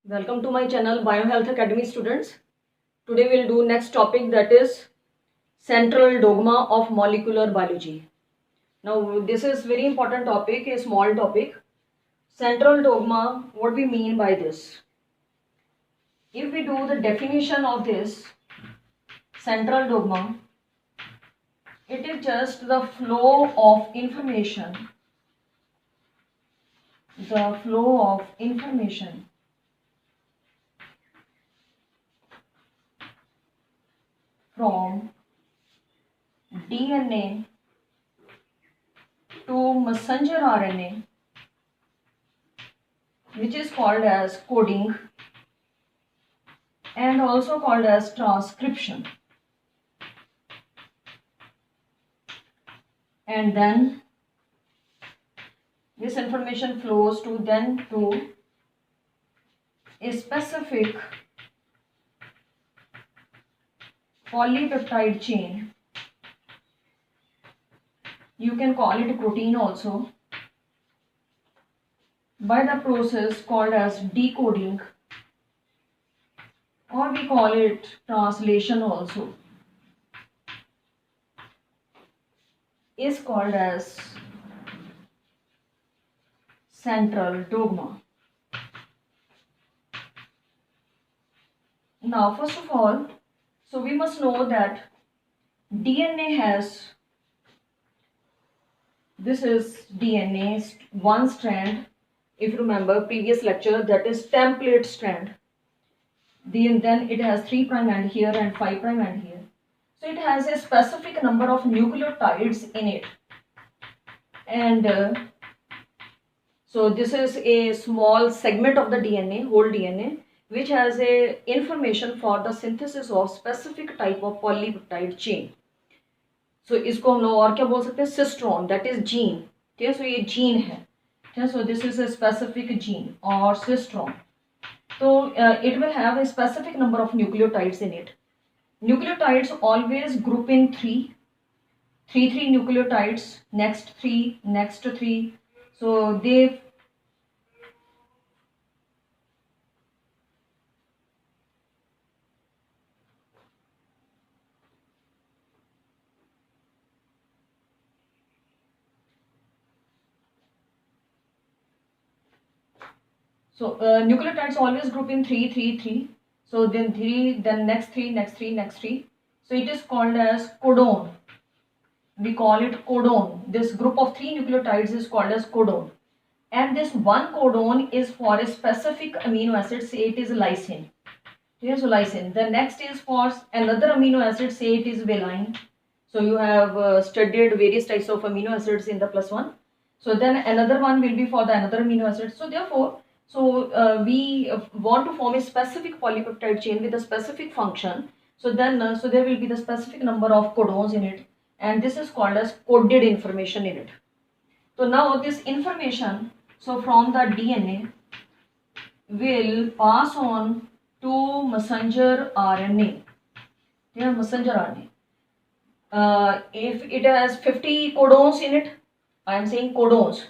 Welcome to my channel Biohealth Academy students. Today we'll do next topic, that is central dogma of molecular biology. Now this is very important topic, a small topic. Central dogma, what we mean by this? If we do the definition of this central dogma, it is just the flow of information. The flow of information from DNA to messenger RNA, which is called as coding and also called as transcription. And then this information flows to a specific polypeptide chain. You can call it protein also, by the process called as decoding, or we call it translation also, is called as central dogma. Now first of all, so we must know that DNA has, this is DNA, one strand. If you remember previous lecture, that is template strand. Then it has 3' end here and 5' end here. So it has a specific number of nucleotides in it. And so this is a small segment of the DNA, whole DNA, which has a information for the synthesis of specific type of polypeptide chain. So इसको हम लोग और क्या बोल सकते हैं, cistron, that is gene. ठीक है, सो ये जीन है. ठीक है, सो this is a specific gene or cistron. So it will have a specific number of nucleotides in it. Nucleotides always group in three nucleotides, next three. So they nucleotides always group in three. So then three, then next three. So it is called as codon. We call it codon. This group of 3 nucleotides is called as codon. And this one codon is for a specific amino acid, say it is lysine. Here's lysine. The next is for another amino acid, say it is valine. So you have studied various types of amino acids in the +1. So then another one will be for the another amino acid. So therefore, we want to form a specific polypeptide chain with a specific function. So then so there will be the specific number of codons in it, and this is called as coded information in it. So now this information, so from the DNA will pass on to messenger RNA. Yeah, messenger RNA. If it has 50 codons in it, I am saying codons.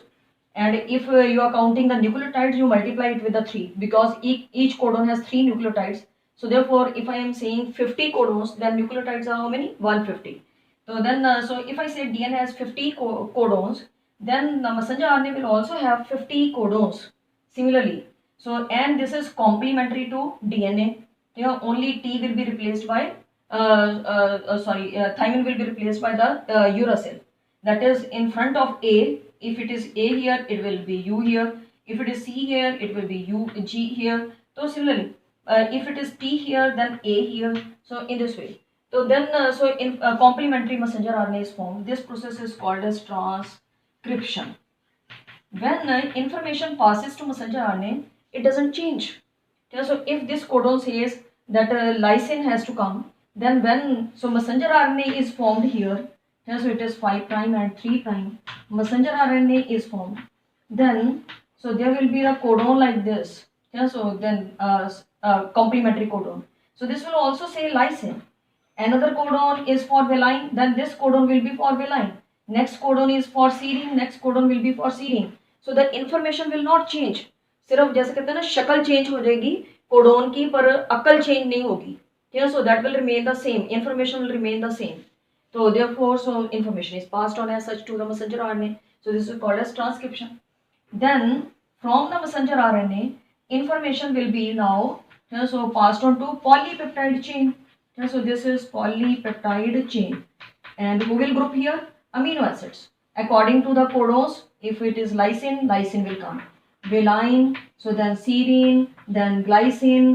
And if you are counting the nucleotides, you multiply it with the 3, because each codon has 3 nucleotides. So therefore, if I am saying 50 codons, then nucleotides are how many? 150. So then, so if I say DNA has 50 codons, then the messenger RNA will also have 50 codons. Similarly, so and this is complementary to DNA. You know, only T will be replaced by thymine will be replaced by the uracil. That is in front of A. If it is A here, it will be U here. If it is C here, it will be G here. So similarly, if it is T here, then A here. So in this way. So then, so in complementary messenger RNA is formed. This process is called as transcription. When information passes to messenger RNA, it doesn't change. Yeah, so if this codon says that lysine has to come, then when messenger RNA is formed here. Yeah, so it is 5' and 3'. Messenger RNA is formed. Then, so there will be a codon like this. Yeah, so then complementary codon. So this will also say lysine. Another codon is for valine. Then this codon will be for valine. Next codon is for serine. Next codon will be for serine. So the information will not change. सिर्फ जैसे कहते हैं ना शक्ल change हो जाएगी codon की, पर अकल चेंज नहीं होगी, ठीक है। So that will remain the same, information will remain the same. So therefore, so information is passed on as such to the messenger RNA. So this is called as transcription. Then from the messenger RNA, information will be now, so passed on to polypeptide chain. So this is polypeptide chain, and who will group here? Amino acids. According to the codons, if it is lysine, lysine will come. Valine, so then serine, then glycine.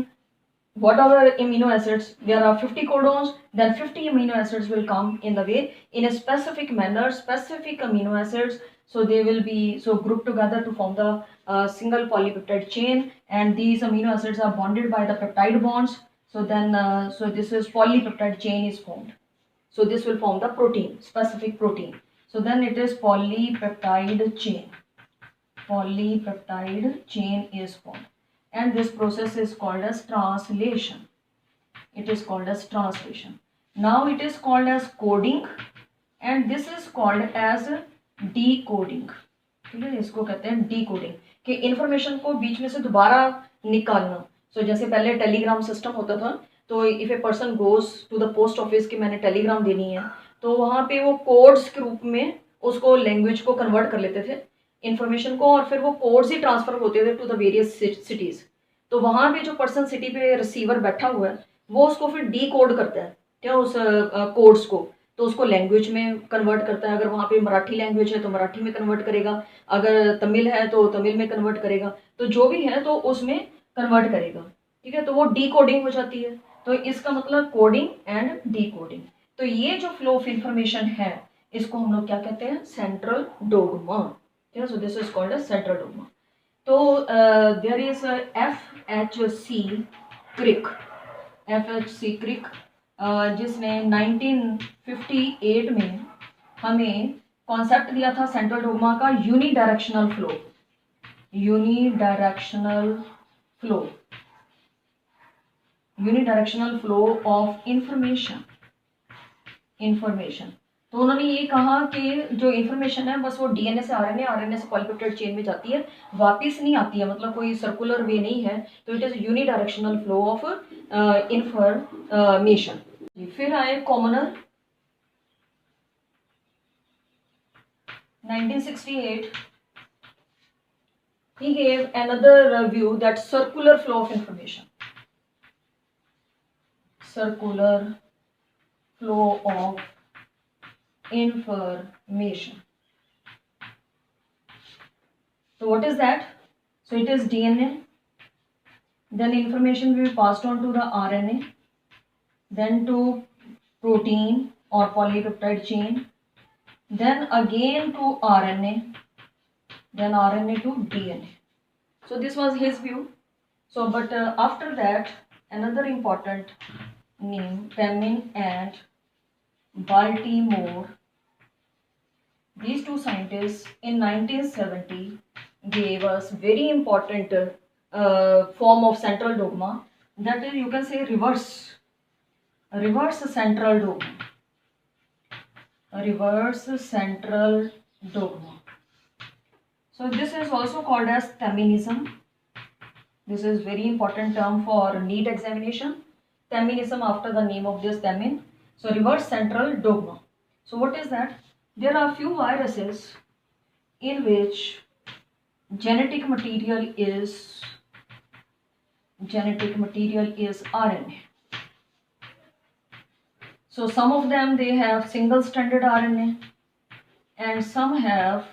Whatever amino acids, there are 50 codons, then 50 amino acids will come in the way in a specific manner, specific amino acids. So they will be so grouped together to form the single polypeptide chain, and these amino acids are bonded by the peptide bonds. So then so this is polypeptide chain is formed. So this will form the protein, specific protein. So then it is polypeptide chain. Polypeptide chain is formed, and this process is called as translation. It is called as translation. Now it is called as coding, and this is called as decoding. ठीक है, इसको कहते हैं decoding, कि information को बीच में से दोबारा निकालना. सो जैसे पहले टेलीग्राम सिस्टम होता था, तो if a person goes to the post office कि मैंने टेलीग्राम देनी है, तो वहाँ पे वो कोड्स के रूप में उसको लैंग्वेज को कन्वर्ट कर लेते थे इंफॉर्मेशन को, और फिर वो कोड्स ही ट्रांसफर होते थे टू द वेरियस सिटीज. तो वहाँ पे जो पर्सन सिटी पे रिसीवर बैठा हुआ है, वो उसको फिर डी कोड करता है, क्या उस कोड्स को, तो उसको लैंग्वेज में कन्वर्ट करता है. अगर वहाँ पे मराठी लैंग्वेज है तो मराठी में कन्वर्ट करेगा, अगर तमिल है तो तमिल में कन्वर्ट करेगा, तो जो भी है तो उसमें कन्वर्ट करेगा. ठीक है, तो वो डी कोडिंग हो जाती है. तो इसका मतलब कोडिंग एंड डी कोडिंग. तो ये जो फ्लो ऑफ इंफॉर्मेशन है, इसको हम लोग क्या कहते हैं? Central dogma. So this is called as central dogma. So there is a FHC Crick, जिसने 1958 में हमें कॉन्सेप्ट दिया था सेंट्रल डोग्मा का, unidirectional flow. Unidirectional flow of information. तो उन्होंने ये कहा कि जो इन्फॉर्मेशन है बस वो डीएनए से आरएनए से पॉलीपेप्टाइड चेन में जाती है, वापस नहीं आती है, मतलब कोई सर्कुलर वे नहीं है. तो it is unidirectional flow of information. फिर आए commoner 1968. he gave another view that circular flow of information. Circular flow of information. So what is that? So it is DNA, then information will be passed on to the RNA, then to protein or polypeptide chain, then again to RNA, then RNA to DNA. So this was his view. So but after that, another important name, Permin and Baltimore, these two scientists in 1970 gave us very important form of central dogma, that is, you can say reverse central dogma. Reverse central dogma. So this is also called as Theminism. This is very important term for NEET examination. Theminism, after the name of this Themin. So reverse central dogma. So what is that? There are few viruses in which genetic material is RNA. So some of them, they have single stranded RNA and some have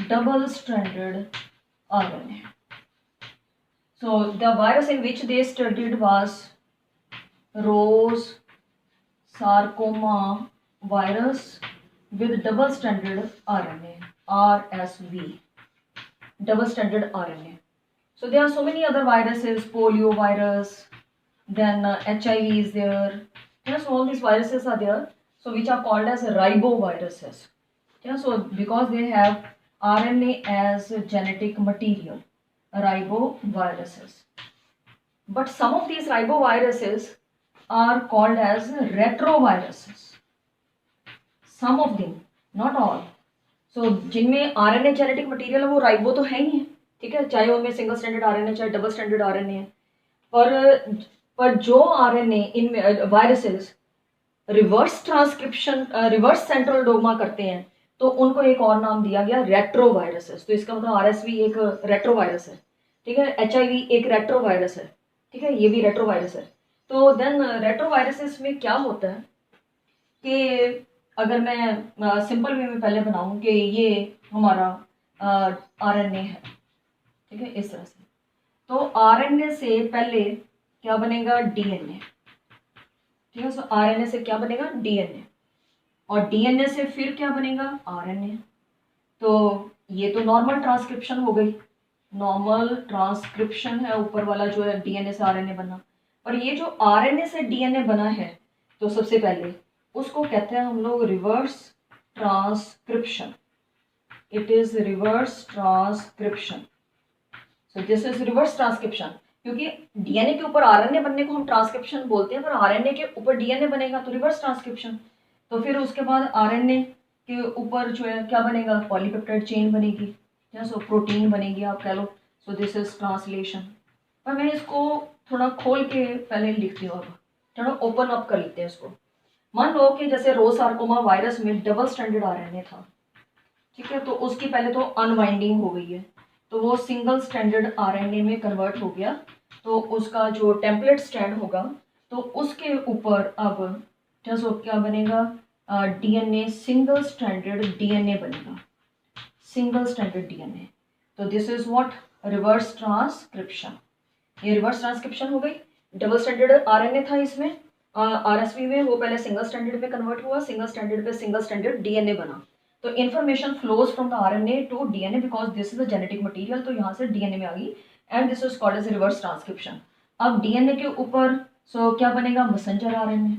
double stranded RNA. So the virus in which they studied was Rose sarcoma virus with double stranded RNA, RSV, double stranded RNA. So there are so many other viruses, polio virus, then HIV is there. So all these viruses are there, so which are called as riboviruses. So because they have RNA as genetic material, riboviruses. But some of these riboviruses are called as retroviruses. Some of them, not all. So जिनमें RNA genetic material है वो ribo तो है ही है, ठीक है, चाहे उनमें सिंगल स्टैंडर्ड आरएनए चाहे डबल स्टैंडर्ड आरएनए है। पर जो आरएनए इनमें viruses reverse transcription reverse central dogma करते हैं तो उनको एक और नाम दिया गया रेट्रोवायरसेस। तो इसका मतलब आरएसवी एक रेट्रोवायरस है, ठीक है, एचआईवी एक रेट्रोवायरस है, ठीक है, ये भी रेट्रोवायरस है। तो देन रेट्रोवायरसेस में क्या होता है कि अगर मैं सिंपल वे में पहले बनाऊं कि ये हमारा आरएनए है, ठीक है, इस तरह से, तो आरएनए से पहले क्या बनेगा, डीएनए, ठीक है। सो आरएनए से क्या बनेगा, डीएनए, और डीएनए से फिर क्या बनेगा, आरएनए। तो ये तो नॉर्मल ट्रांसक्रिप्शन हो गई, नॉर्मल ट्रांसक्रिप्शन है ऊपर वाला जो है डीएनए से आरएनए बना। पर ये जो आरएनए से डीएनए बना है तो सबसे पहले उसको कहते हैं हम लोग reverse transcription. It is reverse transcription. So this is reverse transcription, क्योंकि डीएनए के ऊपर आरएनए बनने को हम ट्रांसक्रिप्शन बोलते हैं, पर आरएनए के ऊपर डीएनए बनेगा तो रिवर्स ट्रांसक्रिप्शन। तो फिर उसके बाद आरएनए के ऊपर जो है क्या बनेगा, पॉलीपेप्टाइड चेन बनेगी, या सो प्रोटीन बनेगी आप कह लो। So this is translation. पर मैं इसको थोड़ा खोल के पहले लिखती हूँ, अब थोड़ा ओपन अप कर लेते हैं इसको। मान लो कि जैसे रोसार्कोमा वायरस में डबल स्टैंडर्ड आरएनए था, ठीक है, तो उसकी पहले तो अनवाइंडिंग हो गई है, तो वो सिंगल स्टैंडर्ड आरएनए में कन्वर्ट हो गया। तो उसका जो टेम्पलेट स्ट्रैंड होगा तो उसके ऊपर अब क्या बनेगा, डीएनए, सिंगल स्टैंडर्ड डीएनए बनेगा, सिंगल स्टैंडर्ड डीएनए। तो this is what, reverse transcription. ये रिवर्स ट्रांसक्रिप्शन हो गई। डबल स्टैंडर्ड आरएनए था इसमें, आरएसवी में, वो पहले सिंगल स्टैंडर्ड पे कन्वर्ट हुआ, सिंगल स्टैंडर्ड पे सिंगल स्टैंडर्ड डीएनए बना। तो information flows from the RNA to DNA because this is a genetic material, तो यहाँ से डीएनए में आ गई, and this is called as reverse transcription. अब डीएनए के ऊपर सो क्या बनेगा, मैसेंजर आरएनए,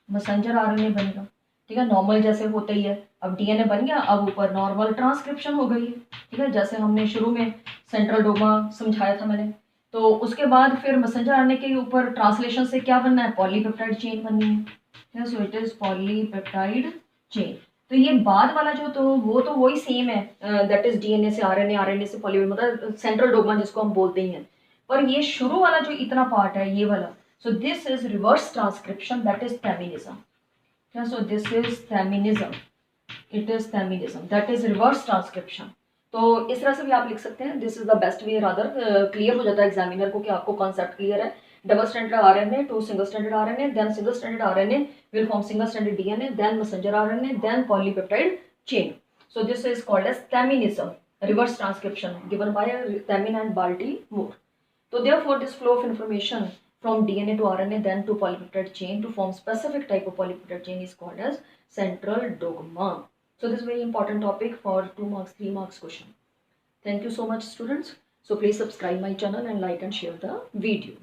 मैसेंजर आरएनए बनेगा, ठीक है, नॉर्मल जैसे होता ही है। अब डीएनए बन गया, अब ऊपर नॉर्मल ट्रांसक्रिप्शन हो गई है, ठीक है, जैसे हमने शुरू में सेंट्रल डोमा समझाया था मैंने। तो उसके बाद फिर मैसेंजर आरएनए के ऊपर ट्रांसलेशन से क्या बनना है, पॉलीपेप्टाइड चेन बननी है, ठीक है। So it is polypeptide chain. तो ये बाद वाला जो, तो वो तो वही सेम है, दैट इज डीएनए से आरएनए, आरएनए से पॉली, मतलब सेंट्रल डोग्मा जिसको हम बोलते ही हैं। पर ये शुरू वाला जो इतना पार्ट है ये वाला, so this is reverse transcription, that is Teminism. So this is Teminism, it is Teminism, that is reverse transcription. तो इस तरह से भी आप लिख सकते हैं, this is the best way, rather clear हो जाता है एग्जामिनर को कि आपको कॉन्सेप्ट क्लियर है। Double standard RNA to single standard RNA, then single standard RNA will form single stranded DNA, then messenger RNA, then polypeptide chain. So this is called as theminism, reverse transcription, given by Themin and Baltimore. So therefore this flow of information from DNA to RNA then to polypeptide chain to form specific type of polypeptide chain is called as central dogma. So this is very important topic for 2 marks, 3 marks question. Thank you so much students. So please subscribe my channel and like and share the video.